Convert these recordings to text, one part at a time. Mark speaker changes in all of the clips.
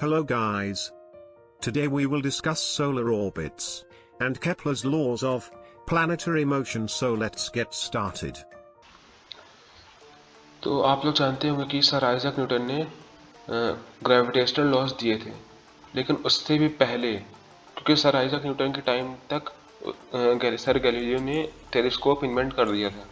Speaker 1: Hello guys. Today we will discuss solar orbits and Kepler's laws of planetary motion, so let's get started.
Speaker 2: तो आप लोग जानते होंगे कि सर आइजैक न्यूटन ने ग्रेविटेशनल लॉज दिए थे, लेकिन उससे भी पहले, क्योंकि सर आइजैक न्यूटन के टाइम तक सर गैलीलियो ने टेलीस्कोप इन्वेंट कर दिया था,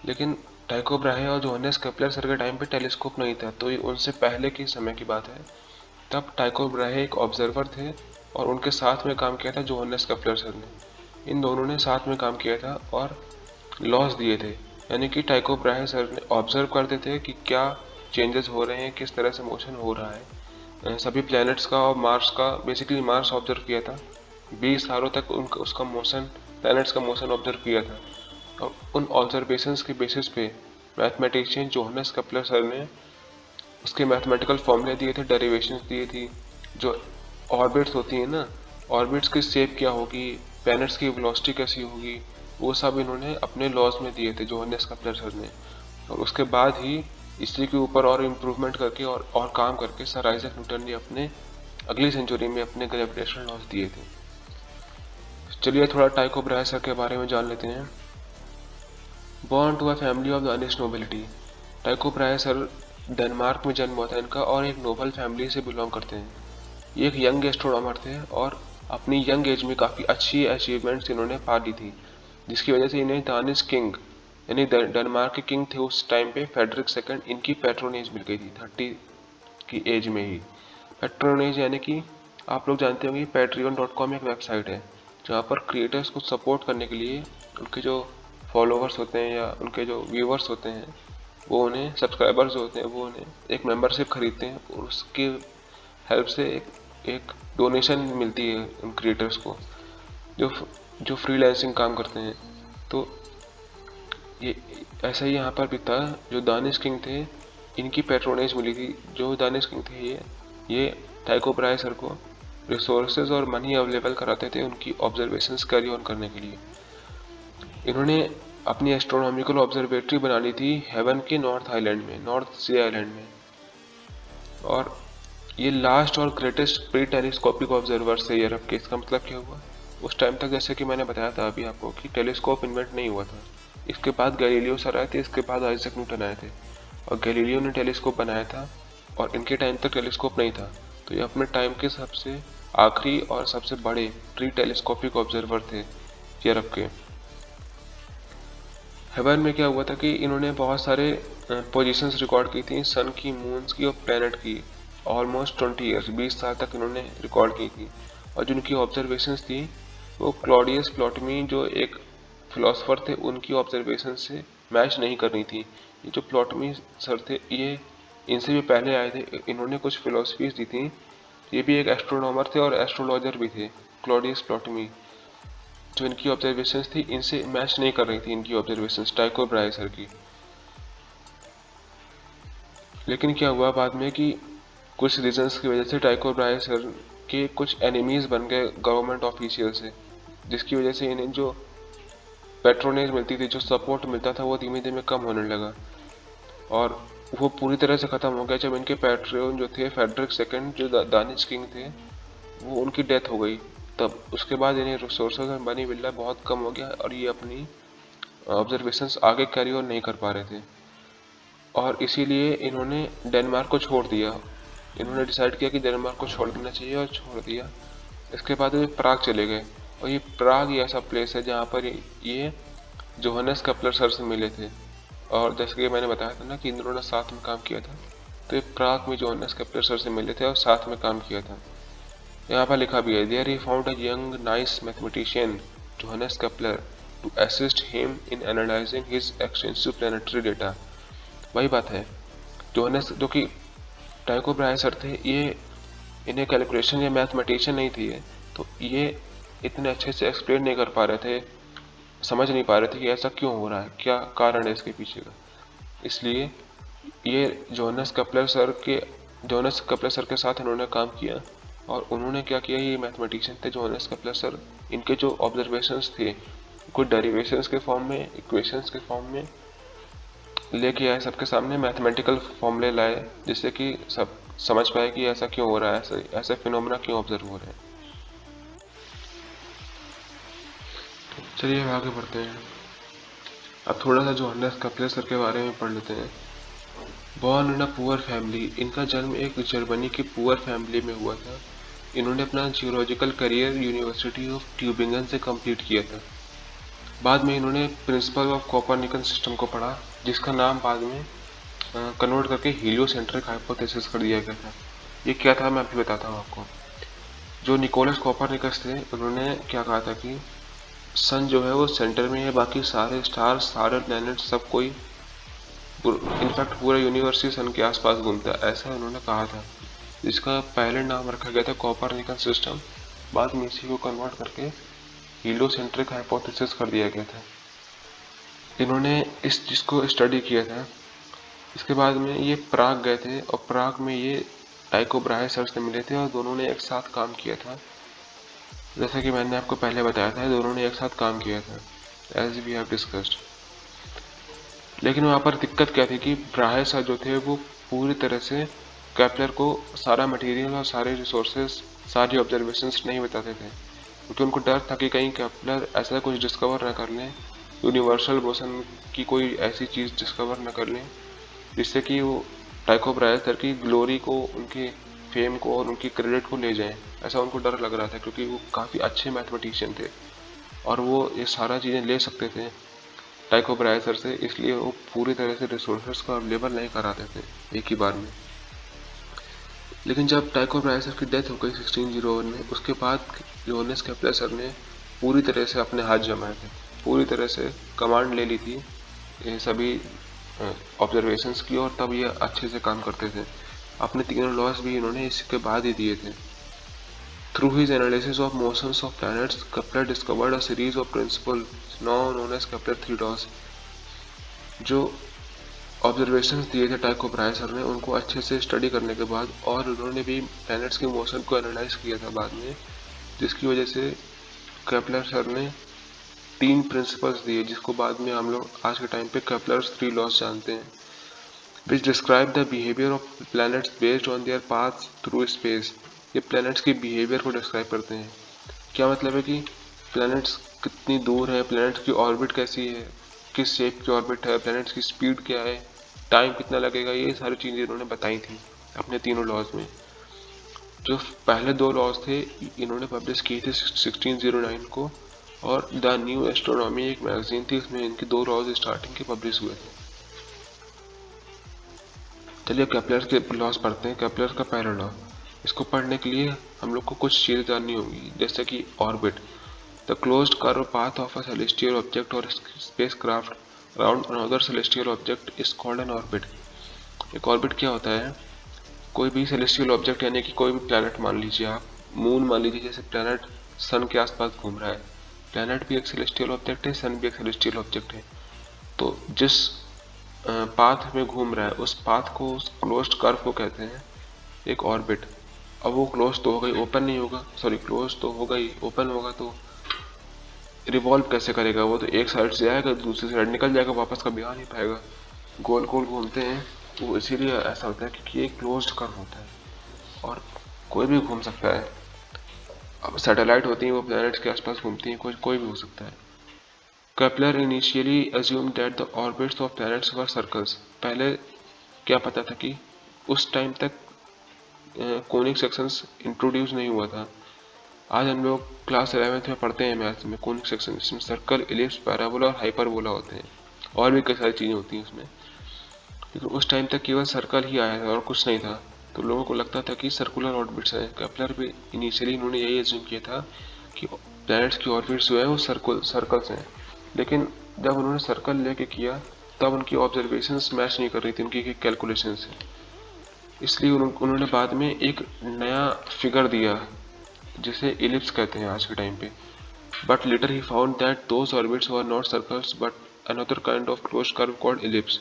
Speaker 2: लेकिन टाइको ब्राहे और जोहानेस केपलर सर के टाइम पे टेलीस्कोप नहीं था। तो ये उनसे पहले के समय की बात है। तब टाइको ब्राहे एक ऑब्जर्वर थे और उनके साथ में काम किया था जोहानेस केपलर सर ने। इन दोनों ने साथ में काम किया था और लॉस दिए थे, यानी कि टाइको ब्राहे सर ने ऑब्जर्व करते थे कि क्या चेंजेस हो रहे हैं, किस तरह से मोशन हो रहा है सभी प्लैनेट्स का और मार्स का। बेसिकली मार्स ऑब्जर्व किया था 20 सालों तक, उनका उसका मोशन, प्लैनेट्स का मोशन ऑब्जर्व किया था। और उन ऑब्जर्वेशंस के बेसिस पे मैथमेटिशियन जोहानेस केपलर सर ने उसके मैथमेटिकल फॉर्मूले दिए थे, डेरिवेशंस दिए थी। जो ऑर्बिट्स होती हैं ना, ऑर्बिट्स की शेप क्या होगी, प्लैनेट्स की वेलोसिटी कैसी होगी, वो सब इन्होंने अपने लॉज में दिए थे जोहानेस केपलर सर ने। और उसके बाद ही इसी के ऊपर और इम्प्रूवमेंट करके और काम करके सर आइजैक न्यूटन ने अपने अगली सेंचुरी में अपने ग्रेविटेशनल लॉज दिए थे। चलिए थोड़ा टाइको ब्राहे सर के बारे में जान लेते हैं। Born to a family of Danish nobility, Tycho Brahe सर डेनमार्क में जन्म हुआ था इनका और एक नोबल फैमिली से बिलोंग करते हैं। ये एक यंग एस्ट्रोनॉमर थे और अपनी यंग एज में काफ़ी अच्छी अचीवमेंट्स इन्होंने पा ली थी, जिसकी वजह से इन्हें दानिश किंग, यानी डेनमार्क के किंग थे उस टाइम पे, फेडरिक सेकंड, इनकी पैट्रोनेज मिल गई थी 30 की एज में ही। पैट्रोनेज यानी कि आप लोग जानते होंगे patreon.com एक वेबसाइट है जहाँ पर क्रिएटर्स को सपोर्ट करने के लिए उनके जो फॉलोअर्स होते हैं या उनके जो व्यूअर्स होते हैं, वो उन्हें, सब्सक्राइबर्स होते हैं, वो उन्हें एक मेंबरशिप खरीदते हैं और उसके हेल्प से एक डोनेशन मिलती है उन क्रिएटर्स को जो जो फ्रीलांसिंग काम करते हैं। तो ये ऐसा ही यहाँ पर भी था। जो दानिश किंग थे, इनकी पैट्रोनेज मिली थी। जो दानिश किंग थे ये टाइको ब्राहे सर को रिसोर्सेज और मनी अवेलेबल कराते थे उनकी ऑब्जर्वेशंस कैरी ऑन करने के लिए। इन्होंने अपनी एस्ट्रोनॉमिकल ऑब्जर्वेटरी बना ली थी हेवन के नॉर्थ आइलैंड में, नॉर्थ सी आइलैंड में। और ये लास्ट और ग्रेटेस्ट प्री टेलीस्कोपिक ऑब्जर्वर्स थे यूरोप के। इसका मतलब क्या हुआ, उस टाइम तक जैसे कि मैंने बताया था अभी आपको कि टेलीस्कोप इन्वेंट नहीं हुआ था। इसके बाद गैलीलियो सर आए थे, इसके बाद आइजैक न्यूटन आए थे और गैलीलियो ने टेलीस्कोप बनाया था और इनके टाइम तक टेलीस्कोप नहीं था। तो ये अपने टाइम के सबसे आखिरी और सबसे बड़े प्री टेलीस्कोपिक ऑब्जर्वर थे यूरोप के। हेवन में क्या हुआ था कि इन्होंने बहुत सारे पोजीशंस रिकॉर्ड की थी, सन की, मून्स की और प्लैनेट की। ऑलमोस्ट 20 ईयर्स, 20 साल तक इन्होंने रिकॉर्ड की थी। और जो उनकी ऑब्जर्वेशंस थी वो क्लॉडियस प्लॉटमी, जो एक फिलोसफर थे, उनकी ऑब्जर्वेशन से मैच नहीं कर रही थी। ये जो प्लॉटमी सर थे, ये इनसे भी पहले आए थे, इन्होंने कुछ फिलोसफीज दी थी। ये भी एक एस्ट्रोनॉमर थे और एस्ट्रोलॉजर भी थे, क्लॉडियस प्लॉटमी। जो इनकी ऑब्जर्वेशंस थी इनसे मैच नहीं कर रही थी, इनकी ऑब्जर्वेशंस टाइको ब्राहे सर की। लेकिन क्या हुआ बाद में कि कुछ रीजंस की वजह से टाइको ब्राहे सर के कुछ एनिमीज बन गए गवर्नमेंट ऑफिशियल से, जिसकी वजह से इन्हें जो पैट्रोनेज मिलती थी, जो सपोर्ट मिलता था, वो धीमे धीमे कम होने लगा। और वो पूरी तरह से ख़त्म हो गया जब इनके पैट्रियन जो थे, फेडरिक सेकंड, जो दानिश किंग थे, वो उनकी डेथ हो गई। तब उसके बाद इन्हें रिसोर्सेज और मनी मिलना बहुत कम हो गया और ये अपनी ऑब्जर्वेशंस आगे कैरी ऑन नहीं कर पा रहे थे और इसीलिए इन्होंने डेनमार्क को छोड़ दिया। इन्होंने डिसाइड किया कि डेनमार्क को छोड़ देना चाहिए और छोड़ दिया। इसके बाद ये प्राग चले गए और ये प्राग ये ऐसा प्लेस है जहाँ पर ये जोहानेस केपलर सर से मिले थे। और जैसे कि मैंने बताया था ना कि इन दोनों ने साथ में काम किया था, तो ये प्राग में जोहानेस केपलर सर से मिले थे और साथ में काम किया था। यहाँ पर लिखा भी है, there he found a young nice mathematician Johannes Kepler to assist him in analysing his extensive planetary data. वही बात है, जोहानेस, जो कि टाइको ब्राहे सर थे, ये इन्हें कैलकुलेशन या मैथमेटिशियन नहीं थी, तो ये इतने अच्छे से एक्सप्लेन नहीं कर पा रहे थे, समझ नहीं पा रहे थे कि ऐसा क्यों हो रहा है, क्या कारण है इसके पीछे का। इसलिए ये जोहानेस केपलर सर के साथ इन्होंने काम किया और उन्होंने क्या किया, ये मैथमेटिशियन थे जोहानेस केपलर सर, इनके जो ऑब्जर्वेशंस थे कुछ डेरिवेशंस के फॉर्म में, इक्वेशंस के फॉर्म में लेके आए सबके सामने, मैथमेटिकल फॉर्मूले लाए, जिससे कि सब समझ पाए कि ऐसा क्यों हो रहा है, ऐसे ऐसे फिनोमेना क्यों ऑब्जर्व हो रहे हैं। चलिए अब आगे बढ़ते हैं। अब थोड़ा सा जोहान्स केपलर सर के बारे में पढ़ लेते हैं। Born in a poor family, इनका जन्म एक जर्मनी की पुअर फैमिली में हुआ था। इन्होंने अपना geological career university of Tubingen से कंप्लीट किया था। बाद में इन्होंने प्रिंसिपल ऑफ कोपरनिकन सिस्टम को पढ़ा, जिसका नाम बाद में कन्वर्ट करके हीलियोसेंट्रिक हाइपोथेसिस कर दिया गया था। ये क्या था मैं अभी बताता हूँ आपको। जो निकोलस कोपरनिकस थे, उन्होंने क्या कहा था कि सन जो है वो सेंटर में है, बाकी सारे स्टार्स, सारे प्लैनेट, सब कोई, इनफैक्ट पूरा यूनिवर्स ही सन के आसपास घूमता है, ऐसा उन्होंने कहा था। जिसका पहले नाम रखा गया था कोपरनिकन सिस्टम, बाद में इसी को कन्वर्ट करके हीलियोसेंट्रिक हाइपोथेसिस कर दिया गया था। इन्होंने इस जिसको स्टडी किया था, इसके बाद में ये प्राग गए थे और प्राग में ये टाइको ब्राहे सर से मिले थे और दोनों ने एक साथ काम किया था। जैसा कि मैंने आपको पहले बताया था, दोनों ने एक साथ काम किया था, एज वी हैव डिस्कस्ड। लेकिन वहाँ पर दिक्कत क्या थी कि ब्राहे सर जो थे वो पूरी तरह से केपलर को सारा मटेरियल और सारे रिसोर्सेज, सारी ऑब्जर्वेशंस नहीं बताते थे, क्योंकि उनको डर था कि कहीं केपलर ऐसा कुछ डिस्कवर ना कर लें, यूनिवर्सल मोशन की कोई ऐसी चीज़ डिस्कवर ना कर लें जिससे कि वो टाइको ब्राहे सर की ग्लोरी को, उनके फेम को और उनकी क्रेडिट को ले जाएं। ऐसा उनको डर लग रहा था, क्योंकि वो काफ़ी अच्छे मैथमेटिशियन थे और वो ये सारा चीज़ें ले सकते थे टाइको ब्राहे सर से, इसलिए वो पूरी तरह से रिसोर्सेज को अवेलेबल नहीं कराते थे एक ही बार में। लेकिन जब टाइको ब्राहे सर की डेथ हो गई 1601 में, उसके बाद जोहान्स केपलर सर ने पूरी तरह से अपने हाथ जमाए थे, पूरी तरह से कमांड ले ली थी ये सभी ऑब्जर्वेशंस की, और तब ये अच्छे से काम करते थे। अपने तीनों लॉस भी इन्होंने इसके बाद ही दिए थे। Through his analysis of motions of planets, Kepler discovered a series of principle now known as Kepler three laws. जो ऑब्जर्वेशंस दिए थे टाइको ब्राहे सर ने, उनको अच्छे से स्टडी करने के बाद, और उन्होंने भी प्लैनेट्स के मोशन को एनालाइज किया था बाद में, जिसकी वजह से केपलर सर ने 3 प्रिंसिपल्स दिए, जिसको बाद में हम लोग आज के टाइम पे केपलर्स 3 लॉज जानते हैं, which describe the behavior of planets based on their path through space। ये planets की behavior को describe करते हैं। क्या मतलब है कि planets कितनी दूर है, planets की orbit कैसी है, किस shape की orbit है, planets की speed क्या है, टाइम कितना लगेगा, ये सारी चीज़ें इन्होंने बताई थी अपने तीनों लॉज में। जो पहले 2 लॉज थे इन्होंने पब्लिश किए थे 1609 को, और द न्यू एस्ट्रोनॉमी एक मैगजीन थी, उसमें इनके 2 लॉज स्टार्टिंग के पब्लिश हुए थे। चलिए केपलर के लॉज पढ़ते हैं। केपलर का पहला लॉ, इसको पढ़ने के लिए हम लोग को कुछ चीज़ें जाननी होंगी, जैसे कि orbit, the closed curve path of a celestial object और space craft around another celestial object is called an orbit. एक ऑर्बिट क्या होता है, कोई भी सेलेस्टियल ऑब्जेक्ट, यानी कि कोई भी प्लैनेट मान लीजिए आप, मून मान लीजिए, जैसे प्लैनेट सन के आसपास घूम रहा है, प्लैनेट भी एक सेलेस्टियल ऑब्जेक्ट है, सन भी एक सेलेस्टियल ऑब्जेक्ट है, तो जिस पाथ में घूम रहा है उस पाथ को, उस क्लोज्ड कर्व को कहते हैं एक ऑर्बिट। अब वो क्लोज तो हो गई, ओपन नहीं होगा, सॉरी क्लोज तो होगा ही, ओपन होगा तो रिवॉल्व कैसे करेगा, वो तो एक साइड से आएगा दूसरी साइड निकल जाएगा, वापस कभी आ नहीं पाएगा। गोल गोल घूमते हैं, वो इसीलिए ऐसा होता है क्योंकि ये क्लोज्ड कर्व होता है और कोई भी घूम सकता है। अब सैटेलाइट होती हैं, वो प्लैनेट्स के आसपास घूमती हैं, कोई भी हो सकता है। Kepler initially assumed that the orbits of planets were circles। पहले क्या पता था कि उस टाइम तक कोनिक सेक्शंस इंट्रोड्यूस नहीं हुआ था। आज हम लोग क्लास 11th में पढ़ते हैं मैथ्स में कोनिक सेक्शन, जिसमें सर्कल, इलिप्स, पैराबोला और हाइपरबोला होते हैं, और भी कई सारी चीज़ें होती हैं उसमें। लेकिन उस टाइम तक केवल सर्कल ही आया था और कुछ नहीं था, तो लोगों को लगता था कि सर्कुलर ऑर्बिट्स हैं। केपलर भी इनिशियली इन्होंने यही एज्यूम किया था कि प्लैनेट्स की ऑर्बिट्स जो है वो सर्कल्स हैं। लेकिन जब उन्होंने सर्कल लेके किया तब उनकी ऑब्जर्वेशंस मैच नहीं कर रही थी उनकी कैलकुलेशन से, इसलिए उन्होंने बाद में एक नया फिगर दिया जिसे इलिप्स कहते हैं आज के टाइम पे। But later he found that those orbits were not circles but another kind of closed curve called ellipse.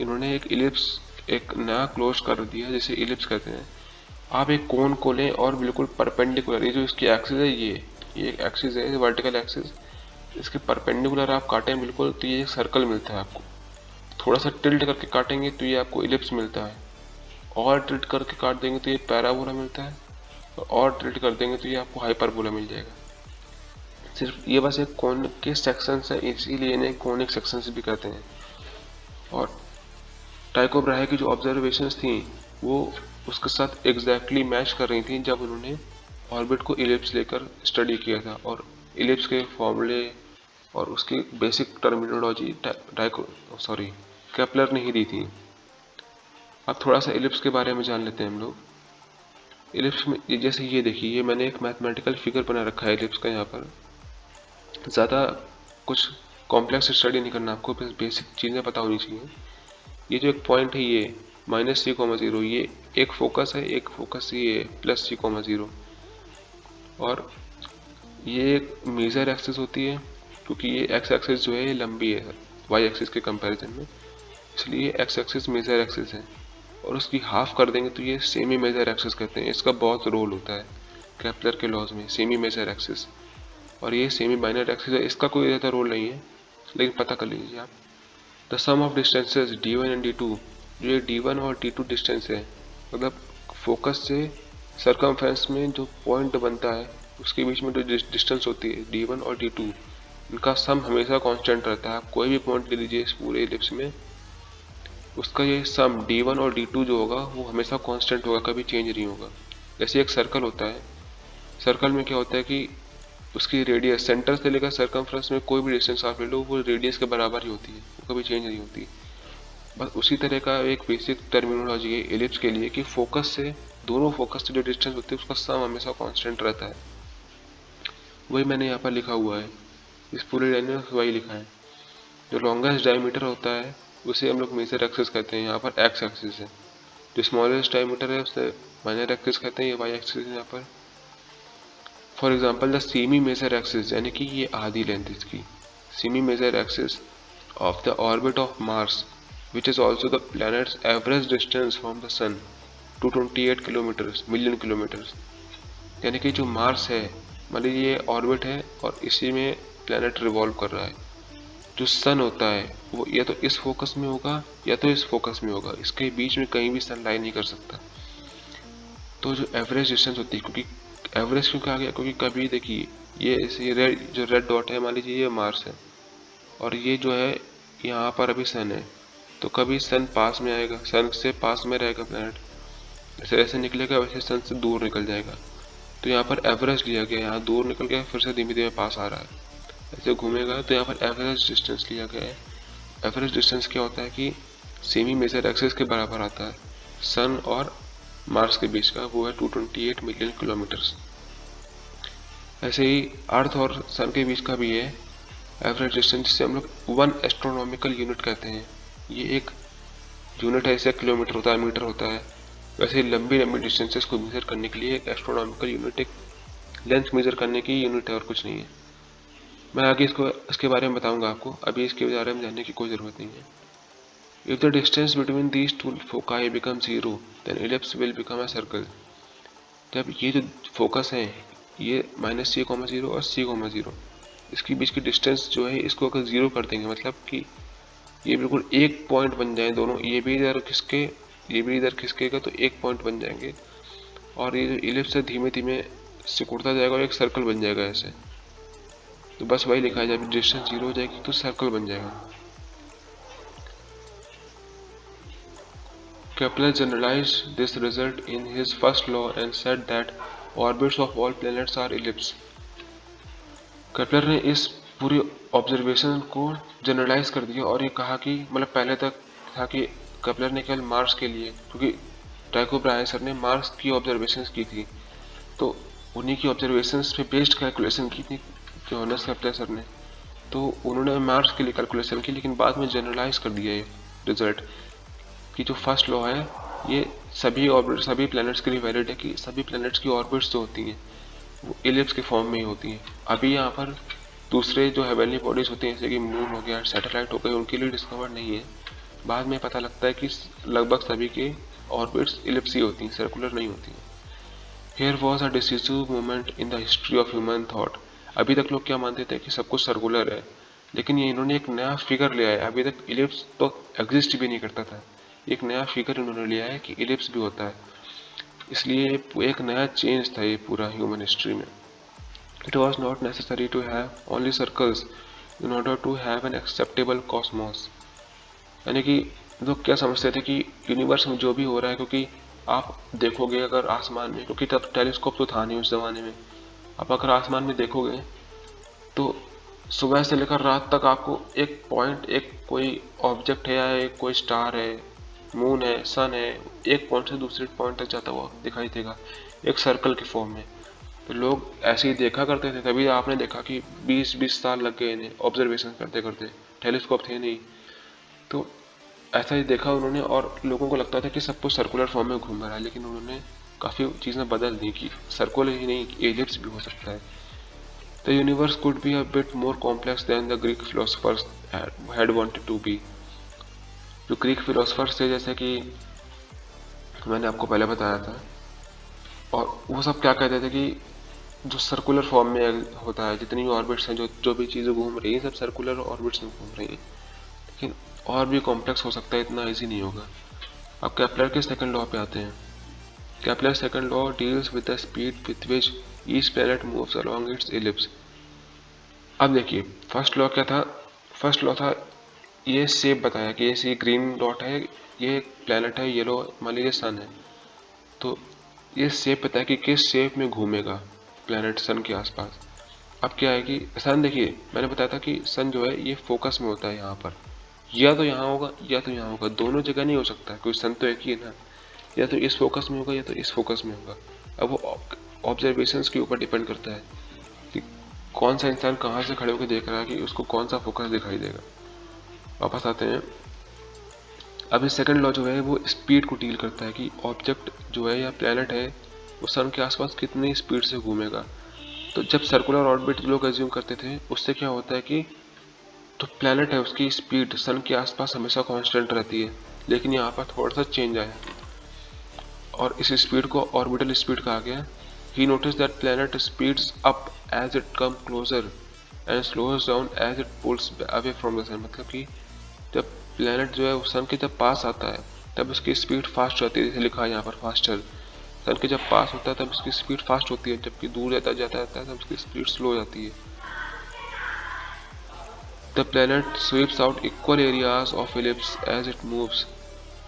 Speaker 2: इन्होंने एक इलिप्स, एक नया क्लोज्ड कर्व दिया जिसे इलिप्स कहते हैं। आप एक कोन को लें और बिल्कुल परपेंडिकुलर, ये जो इसकी एक्सिस है, ये एक एक्सिस है वर्टिकल एक्सिस, इसके परपेंडिकुलर आप काटें बिल्कुल तो ये एक सर्कल मिलता है आपको। थोड़ा सा टिल्ट करके काटेंगे तो ये आपको इलिप्स मिलता है, और टिल्ट करके काट देंगे तो ये पैराबोला मिलता है, और टिल्ट कर देंगे तो ये आपको हाइपरबोला मिल जाएगा। सिर्फ ये बस एक कोन के सेक्शंस है, इसीलिए इन्हें कोनिक सेक्शंस भी कहते हैं। और टाइको ब्राहे की जो ऑब्जर्वेशंस थी वो उसके साथ एग्जैक्टली मैच कर रही थी जब उन्होंने ऑर्बिट को इलिप्स लेकर स्टडी किया था, और इलिप्स के फॉर्मूले और उसकी बेसिक टर्मिनोलॉजी टाइको सॉरी केपलर ने ही दी थी। अब थोड़ा सा इलिप्स के बारे में जान लेते हैं हम लोग। इलिप्स में जैसे ये देखिए, ये मैंने एक मैथमेटिकल फिगर बना रखा है इलिप्स का। यहाँ पर ज़्यादा कुछ कॉम्प्लेक्स स्टडी नहीं करना आपको, बस बेसिक चीज़ें पता होनी चाहिए। ये जो एक पॉइंट है ये -c,0, ये एक फोकस है, एक फोकस ये +c,0, और ये एक मेजर एक्सिस होती है क्योंकि ये एक्स एक्सिस जो है ये लंबी है वाई एक्सिस के कंपैरिजन में, इसलिए एक्स एक्सिस मेजर एक्सिस है। और उसकी हाफ कर देंगे तो ये सेमी मेजर एक्सिस कहते हैं। इसका बहुत रोल होता है केपलर के लॉज में, सेमी मेजर एक्सिस। और ये सेमी माइनर एक्सिस है, इसका कोई ज़्यादा रोल नहीं है, लेकिन पता कर लीजिए आप। The sum of distances d1 and d2, जो ये d1 और d2 डिस्टेंस है, मतलब फोकस से सरकमफ्रेंस में जो पॉइंट बनता है उसके बीच में जो डिस्टेंस होती है d1 और d2, इनका सम हमेशा कांस्टेंट रहता है। आप कोई भी पॉइंट ले लीजिए इस पूरे इलिप्स में, उसका ये सम d1 और d2 जो होगा वो हमेशा कांस्टेंट होगा, कभी चेंज नहीं होगा। जैसे एक सर्कल होता है, सर्कल में क्या होता है कि उसकी रेडियस सेंटर से लेकर सरकमफ्रेंस में कोई भी डिस्टेंस आप ले लो वो रेडियस के बराबर ही होती है, वो कभी चेंज नहीं होती। बस उसी तरह का एक बेसिक टर्मिनोलॉजी है एलिप्स के लिए कि फोकस से, दोनों फोकस से जो डिस्टेंस होती है उसका सम हमेशा कांस्टेंट रहता है। वही मैंने यहाँ पर लिखा हुआ है, इस पूरे लाइन में वही लिखा है। जो लॉन्गेस्ट डायमीटर होता है उसे हम लोग मेजर एक्सिस कहते हैं, यहाँ पर एक्स एक्सिस है। जो स्मॉलेस्ट डायमीटर है उसे माइनर एक्सिस कहते हैं, ये वाई एक्सिस है यहाँ पर। For example the semi major axis, यानी कि ये आधी लेंथ इसकी, semi major axis of the orbit of Mars which is also the planet's average distance from the sun 228 kilometres million kilometres. यानी कि जो मार्स है, मान लीजिए ये ऑर्बिट है और इसी में प्लैनेट रिवॉल्व कर रहा है। जो सन होता है वो या तो इस फोकस में होगा या तो इस फोकस में होगा, इसके बीच में कहीं भी सन लाई नहीं कर सकता। तो जो एवरेज डिस्टेंस होती है, क्योंकि एवरेज क्यों कहा गया, क्योंकि कभी देखिए ये रेड जो रेड डॉट है, मान लीजिए ये मार्स है और ये जो है यहाँ पर अभी सन है, तो कभी सन पास में आएगा, सन से पास में रहेगा प्लैनेट, जैसे ऐसे निकलेगा वैसे सन से दूर निकल जाएगा। तो यहाँ पर एवरेज लिया गया, यहाँ दूर निकल गया फिर से धीमे धीमे पास आ रहा है, ऐसे घूमेगा, तो यहाँ पर एवरेज डिस्टेंस लिया गया है। एवरेज डिस्टेंस क्या होता है कि सेमी मेजर एक्सिस के बराबर आता है, सन और मार्स के बीच का, वो है 228 मिलियन किलोमीटर्स। ऐसे ही अर्थ और सन के बीच का भी है एवरेज डिस्टेंस, जिसे हम लोग 1 एस्ट्रोनॉमिकल यूनिट कहते हैं। ये एक यूनिट है, ऐसे किलोमीटर होता है, मीटर होता है, वैसे लंबी लंबी डिस्टेंसेस को मेजर करने के लिए एक एस्ट्रोनॉमिकल यूनिट, एक लेंथ मेजर करने की यूनिट है और कुछ नहीं है। मैं आगे इसके बारे में बताऊंगा आपको, अभी इसके बारे में जानने की कोई ज़रूरत नहीं है। If the distance between these two foci becomes 0, then ellipse will become a circle. जब ये जो फोकस है ये -c,0 और c,0, इसके बीच की डिस्टेंस जो है इसको अगर 0 कर देंगे, मतलब कि ये बिल्कुल एक पॉइंट बन जाए, दोनों ये भी इधर खिसके ये भी इधर खिसकेगा तो एक पॉइंट बन जाएंगे, और ये जो इलिप्स है धीमे धीमे सिकुड़ता जाएगा और एक सर्कल बन जाएगा ऐसे। तो बस वही लिखा है, जब डिस्टेंस 0 हो जाएगी तो सर्कल बन जाएगा। Kepler generalized this result in his first law and said that orbits of all planets are ellipse. Kepler ने इस पूरी ऑब्जर्वेशन को जनरलाइज कर दिया और ये कहा कि, मतलब पहले तक था कि केपलर ने केवल मार्स के लिए, क्योंकि टाइको ब्राहे सर ने मार्स की ऑब्जर्वेशंस की थी, तो उन्हीं की ऑब्जर्वेशंस पे बेस्ड कैलकुलेशन की थी जोहानस केपलर सर ने, तो उन्होंने मार्स के लिए कैलकुलेशन की, लेकिन बाद में जनरलाइज कर दिया ये रिजल्ट कि जो फर्स्ट लॉ है ये सभी प्लैनेट्स के लिए वैलिड है, कि सभी प्लैनेट्स की ऑर्बिट्स जो होती हैं वो इलिप्स के फॉर्म में ही होती हैं। अभी यहाँ पर दूसरे जो हेवनली बॉडीज होती हैं जैसे कि मून हो गया, सैटेलाइट हो गए, उनके लिए डिस्कवर नहीं है। बाद में पता लगता है कि लगभग सभी के ऑर्बिट्स इलिप्स ही होती हैं, सर्कुलर नहीं होती हैं। Here was a decisive moment in the history of human thought. अभी तक लोग क्या मानते थे कि सब कुछ सर्कुलर है, लेकिन ये इन्होंने एक नया फिगर लिया है। अभी तक इलिप्स तो एग्जिस्ट भी नहीं करता था, एक नया फिगर इन्होंने लिया है कि इलिप्स भी होता है। इसलिए एक नया चेंज था ये पूरा ह्यूमन हिस्ट्री में। It was not necessary to have only circles in order to have an acceptable cosmos. यानी कि लोग क्या समझते थे कि यूनिवर्स में जो भी हो रहा है, क्योंकि आप देखोगे अगर आसमान में, क्योंकि तब टेलीस्कोप तो था नहीं उस ज़माने में, आप अगर आसमान में देखोगे तो सुबह से लेकर रात तक आपको एक पॉइंट, एक कोई ऑब्जेक्ट है या एक कोई स्टार है, मून है, सन है, एक पॉइंट से दूसरे पॉइंट तक जाता हुआ दिखाई देगा एक सर्कल के फॉर्म में। तो लोग ऐसे ही देखा करते थे। तभी आपने देखा कि 20-20 साल लग गए इन्हें ऑब्जर्वेशन करते करते, टेलीस्कोप थे नहीं। तो ऐसा ही देखा उन्होंने और लोगों को लगता था कि सब कुछ सर्कुलर फॉर्म में घूम रहा है, लेकिन उन्होंने काफ़ी चीज़ें बदल दी कि सर्कुलर ही नहीं, एलिप्स भी हो सकता है। The universe could be a bit more complex than the Greek philosophers had wanted to be. जो ग्रीक फिलोसफर्स थे, जैसे कि मैंने आपको पहले बताया था, और वो सब क्या कहते थे कि जो सर्कुलर फॉर्म में होता है, जितनी भी ऑर्बिट्स हैं, जो जो भी चीज़ें घूम रही हैं, सब सर्कुलर ऑर्बिट्स में घूम रही हैं। लेकिन और भी कॉम्प्लेक्स हो सकता है, इतना ईजी नहीं होगा। अब केपलर के सेकंड लॉ पे आते हैं। Kepler second law deals with the speed with which each planet moves along it's ellipse. अब देखिए फर्स्ट लॉ क्या था। फर्स्ट लॉ था, ये शेप बताया कि ये ग्रीन डॉट है, ये प्लैनेट है, येलो मान लीजिए सन है, तो ये शेप बताया कि किस शेप में घूमेगा प्लैनेट सन के आसपास। अब क्या है कि सन, देखिए मैंने बताया था कि सन जो है ये फोकस में होता है यहाँ पर, या तो यहाँ होगा या तो यहाँ होगा, दोनों जगह नहीं हो सकता, क्योंकि सन तो एक ही है ना, या तो इस फोकस में होगा या तो इस फोकस में होगा। अब वो ऑब्जर्वेशंस के ऊपर डिपेंड करता है कि कौन सा इंसान कहाँ से खड़े होकर देख रहा है कि उसको कौन सा फोकस दिखाई देगा। वापस आते हैं। अब इस सेकंड लॉ जो है वो स्पीड को डील करता है कि ऑब्जेक्ट जो है या प्लैनेट है वो सन के आसपास कितनी स्पीड से घूमेगा। तो जब सर्कुलर ऑर्बिट लोग एज्यूम करते थे, उससे क्या होता है कि तो प्लैनेट है उसकी स्पीड सन के आसपास हमेशा कांस्टेंट रहती है, लेकिन यहाँ पर थोड़ा सा चेंज आया और इस स्पीड को ऑर्बिटल स्पीड कहा गया। He notice that planet speeds up as it come closer and slows down as it pulls away from the sun. मतलब कि जब प्लैनेट जो है सन के जब पास आता है तब उसकी स्पीड फास्ट रहती है, जैसे लिखा है यहाँ पर फास्टर। सन के जब पास होता है तब उसकी स्पीड फास्ट होती है, जबकि दूर जाता जाता है तब उसकी स्पीड स्लो हो जाती है। The planet sweeps out equal areas of ellipse as it moves.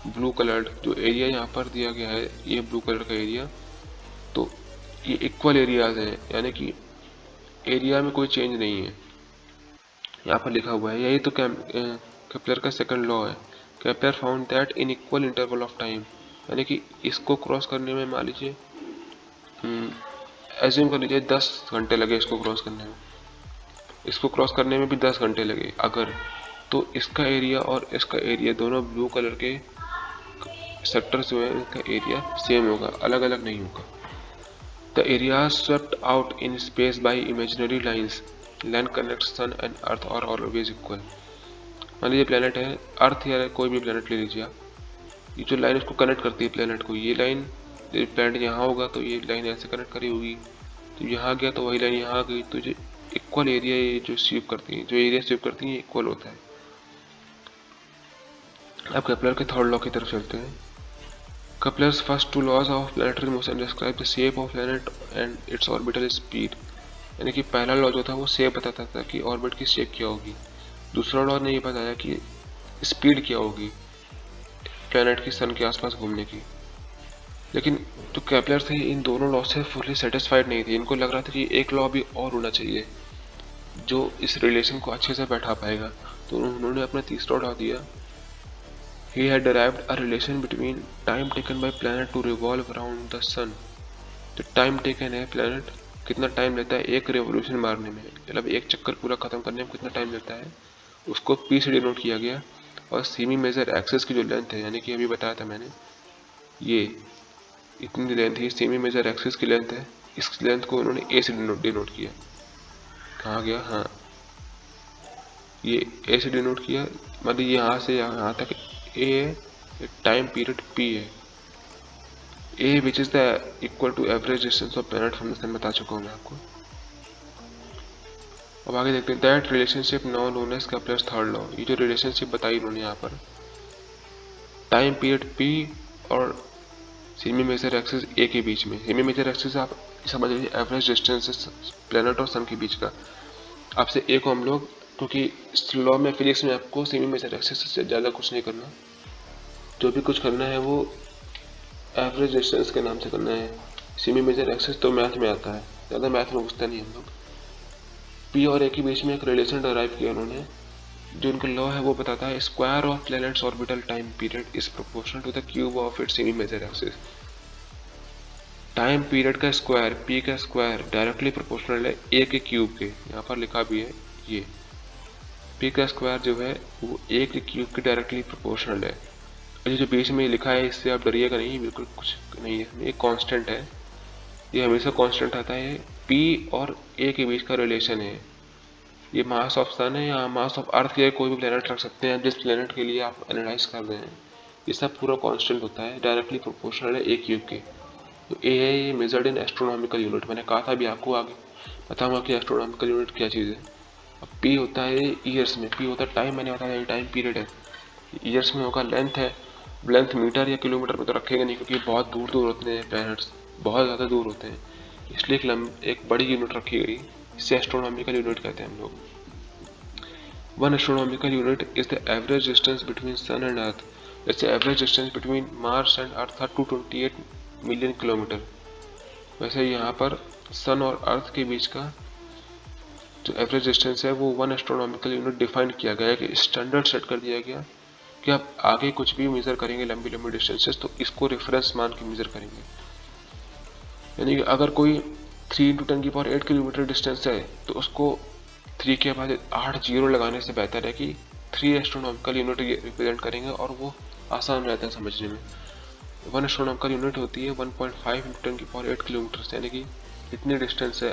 Speaker 2: Blue coloured जो एरिया यहाँ पर दिया गया है, ये ब्लू कलर का एरिया, तो ये इक्वल एरियाज है, यानी कि एरिया में कोई चेंज नहीं है, यहाँ पर लिखा हुआ है। यही तो केपलर का सेकंड लॉ है। Kepler found that in equal interval of time, यानी कि इसको क्रॉस करने में मान लीजिए एज्यूम कर लीजिए 10 घंटे लगे इसको क्रॉस करने में, इसको क्रॉस करने में भी 10 घंटे लगे अगर, तो इसका एरिया और इसका एरिया दोनों ब्लू कलर के सेक्टर जो है इनका एरिया सेम होगा, अलग अलग नहीं होगा। The area swept out in space by imaginary lines land connect sun and earth are always equal. मान लीजिए प्लेनेट है, अर्थ या कोई भी प्लेनेट ले लीजिए आप, ये जो लाइन इसको कनेक्ट करती है प्लेनेट को, ये लाइन प्लेनेट यहाँ होगा तो ये लाइन ऐसे कनेक्ट करी होगी, तो यहाँ गया तो वही लाइन यहाँ गई, तो जो इक्वल एरिया ये जो स्वीप करती है, जो एरिया स्वीप करती है इक्वल होता है। अब केपलर के थर्ड लॉ की तरफ चलते हैं। Kepler's first two laws of planetary motion describe the shape of planet and its orbital speed। यानी कि पहला लॉ जो था वो शेप बताता था कि ऑर्बिट की शेप क्या होगी, दूसरा लॉ ने ये बताया कि स्पीड क्या होगी प्लैनेट की सन के आसपास घूमने की। लेकिन जो केपलर थे इन दोनों लॉ से फुली सेटिस्फाइड नहीं थे, इनको लग रहा था कि एक लॉ भी और होना चाहिए जो इस रिलेशन को अच्छे से बैठा पाएगा, तो उन्होंने अपना तीसरा लॉ दिया। He had derived a relation between time taken by planet to revolve around the sun। जो टाइम टेकन है प्लैनेट कितना टाइम लेता है एक रेवोल्यूशन मारने में, मतलब एक चक्कर पूरा खत्म करने में कितना टाइम लेता है, उसको पी से डिनोट किया गया। और सेमी मेजर एक्सेस की जो लेंथ है, यानी कि अभी बताया था मैंने, ये इतनी लेंथ है, सेमी मेजर एक्सेस की लेंथ है, इस लेंथ को उन्होंने ए से डिनोट किया। कहाँ गया, हाँ ये ए से डिनोट किया, मतलब यहाँ से यहाँ तक ए है, टाइम पीरियड पी है, A which is the equal to average distance of planet from the sun, बता चुका हूँ मैं आपको। अब आगे देखते हैं that relationship now known as Kepler's third law. ये जो रिलेशनशिप बताई उन्होंने यहाँ पर टाइम पीरियड पी और सेमी मेजर एक्सिस ए के बीच में। सेमी मेजर एक्सिस आप समझ लीजिए एवरेज डिस्टेंस प्लैनेट और सन के बीच का। आपसे ए को हम लोग, क्योंकि इस लॉ में फिजिक्स में आपको सेमी मेजर एक्सिस से ज़्यादा कुछ नहीं करना, जो भी कुछ करना है वो एवरेज डिस्टेंस के नाम से करना है। सेमी मेजर एक्सिस तो मैथ में आता है, ज़्यादा मैथ में घुसता नहीं हम लोग। पी और ए के बीच में एक रिलेशन डराइव किया उन्होंने, जो उनका लॉ है वो बताता है square of planet's orbital time period is proportional to the cube of its semi major axis. Time period का स्क्वायर, पी का स्क्वायर डायरेक्टली प्रोपोर्शनल है ए के क्यूब के, यहाँ पर लिखा भी है ये पी का स्क्वायर जो है वो ए के क्यूब के डायरेक्टली प्रोपोर्शनल है। और ये जो बीच में लिखा है इससे आप डरिएगा नहीं, बिल्कुल कुछ नहीं है, ये कांस्टेंट है, ये हमेशा कांस्टेंट आता है। पी और ए के बीच का रिलेशन है। ये मास ऑफ सन है या मास ऑफ अर्थ के कोई भी प्लेनेट रख सकते हैं, जिस प्लेनेट के लिए आप एनालाइज कर रहे हैं, ये सब पूरा कांस्टेंट होता है, डायरेक्टली प्रोपोर्शनल है ए क्यूब के। तो ए है ये मेजर्ड इन एस्ट्रोनॉमिकल यूनिट, मैंने कहा था अभी आपको आगे बताऊंगा कि एस्ट्रोनॉमिकल यूनिट क्या चीज़ है। अब पी होता है ईयर्स में, पी होता है टाइम, मैंने बताया टाइम पीरियड है, ईयर्स में होगा। लेंथ है, लेंथ मीटर या किलोमीटर में तो रखेगा नहीं, क्योंकि बहुत दूर दूर होते हैं प्लैनेट्स, बहुत ज़्यादा दूर होते हैं, इसलिए एक बड़ी यूनिट रखी गई, इससे एस्ट्रोनॉमिकल यूनिट कहते हैं हम लोग। One astronomical unit is the average distance between sun and earth. जैसे average distance between Mars and earth था 228 मिलियन किलोमीटर, वैसे यहाँ पर सन और अर्थ के बीच का जो एवरेज डिस्टेंस है वो वन एस्ट्रोनॉमिकल यूनिट डिफाइन किया गया है, कि स्टैंडर्ड सेट कर दिया गया कि आप आगे कुछ भी मेजर करेंगे लंबी लंबी डिस्टेंसेस तो इसको रेफरेंस मान के मेजर करेंगे। यानी कि अगर कोई 3 × 10⁸ किलोमीटर डिस्टेंस है तो उसको 3 के बाद 8 जीरो लगाने से बेहतर है कि 3 एस्ट्रोनॉमिकल यूनिट रिप्रेजेंट करेंगे, और वो आसान रहता है समझने में। वन एस्ट्रोनॉमिकल यूनिट होती है 1.5 × 10⁸ किलोमीटर, यानी कि इतनी डिस्टेंस है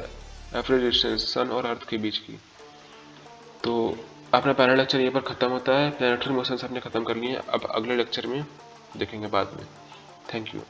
Speaker 2: एवरेज डिस्टेंस सन और अर्थ के बीच की। तो अपना पहला लेक्चर यहीं पर ख़त्म होता है, प्लैनेटरी मोशंस हमने ख़त्म कर लिए हैं, अब अगले लेक्चर में देखेंगे बाद में। Thank you.